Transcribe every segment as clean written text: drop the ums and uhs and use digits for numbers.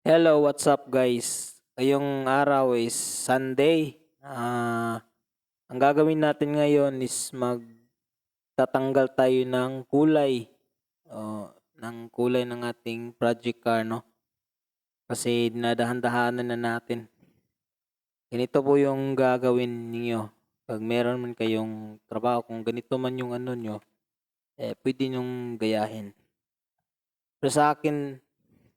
Hello, what's up guys? Ngayong araw is Sunday. Ang gagawin natin ngayon is magtatanggal tayo ng kulay. Ng kulay ng ating project car, no? Kasi dinadahan-dahanan na natin. Ganito po yung gagawin niyo. Pag meron man kayong trabaho, kung ganito man yung ano nyo, pwede nyong gayahin. Pero sa akin,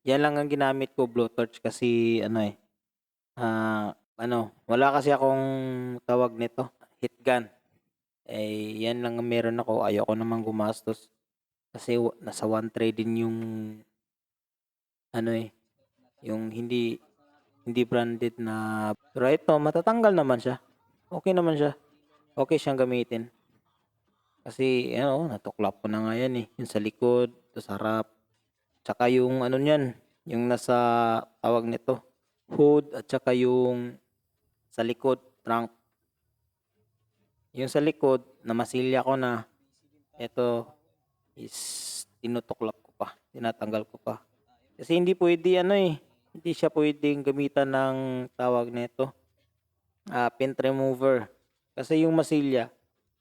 yan lang ang ginamit ko, blowtorch, kasi wala kasi akong tawag nito, heat gun. Yan lang ang meron ako. Ayoko namang gumastos. Kasi nasa 1 tray din yung yung hindi branded na. Pero ito, matatanggal naman siya. Okay naman siya. Okay siyang gamitin. Kasi natuklap ko na nga yan eh. Yung sa likod, sa harap. Tsaka yung niyan, yung nasa tawag nito, hood, at tsaka yung sa likod, trunk. Yung sa likod, namasilya ko na. Ito is tinutuklap ko pa, tinatanggal ko pa. Kasi hindi pwede hindi siya pwedeng gamitan ng tawag nito, paint remover. Kasi yung masilya,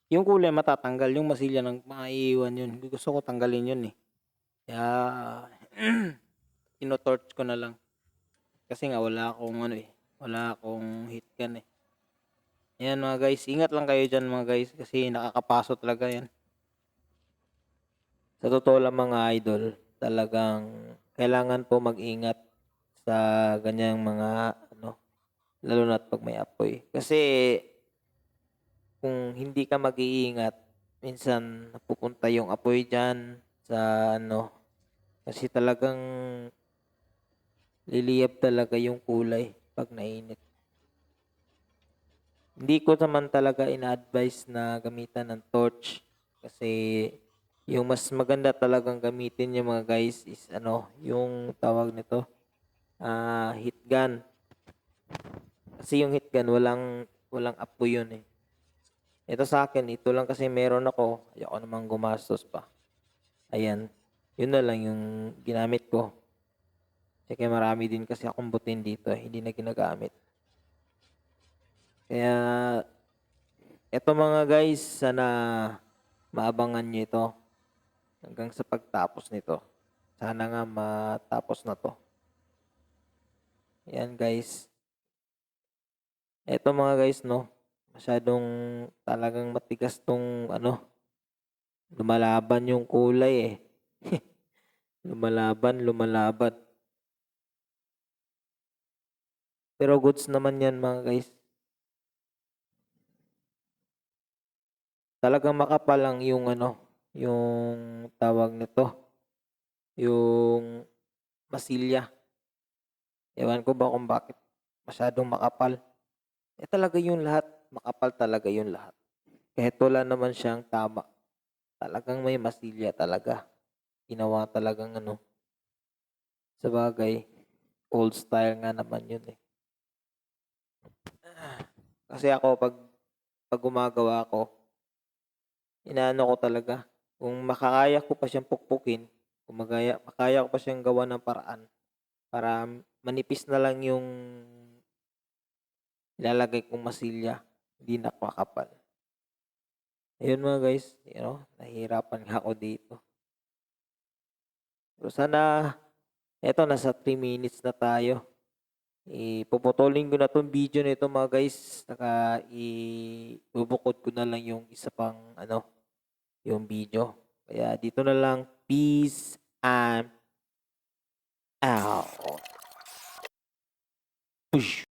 yung kulay matatanggal, yung masilya ng maiiwan yun. Gusto ko tanggalin yun eh. Kaya tinotorch ko na lang. Kasi nga wala akong heat gun eh. Ayan mga guys, ingat lang kayo dyan mga guys kasi nakakapaso talaga yan. Sa totoo lang mga idol, talagang kailangan po mag-ingat sa ganyang mga lalo na pag may apoy. Kasi kung hindi ka mag-iingat, minsan napupunta yung apoy dyan sa kasi talagang liliyab talaga yung kulay pag nainit. Hindi ko naman talaga ina-advise na gamitan ng torch kasi yung mas maganda talagang gamitin yung mga guys is yung tawag nito, heat gun. Kasi yung heat gun walang apoy yun eh. Ito sa akin, ito lang kasi meron ako. Ayoko namang gumastos pa. Ayan. Yun na lang yung ginamit ko. Kasi marami din kasi akong butin dito hindi na ginagamit. Kaya eto mga guys, sana maabangan nyo ito hanggang sa pagtapos nito. Sana nga matapos na to. Yan guys. Eto mga guys, masyadong talagang matigas tong lumalaban yung kulay eh. lumalaban. Pero goods naman yan mga guys. Talagang makapal lang yung yung tawag nito, yung masilya. Ewan ko ba kung bakit masyadong makapal. Talaga yung lahat, makapal talaga yung lahat. Kahit wala naman siyang tama. Talagang may masilya talaga. Ginawa talagang sa bagay, old style nga naman yun eh. Kasi ako pag gumagawa ako, inaano ko talaga. Kung makakaya ko pa siyang pukpukin, kung makaya ko pa siyang gawa ng paraan para manipis na lang yung ilalagay kong masilya, hindi na makapal. Ayun mga guys, nahihirapan nga ako dito. So sana, eto nasa 3 minutes na tayo. Puputulin ko na tong video nito mga guys. Saka ibubukod ko na lang yung isa pang yung video. Kaya dito na lang. Peace and out. Push.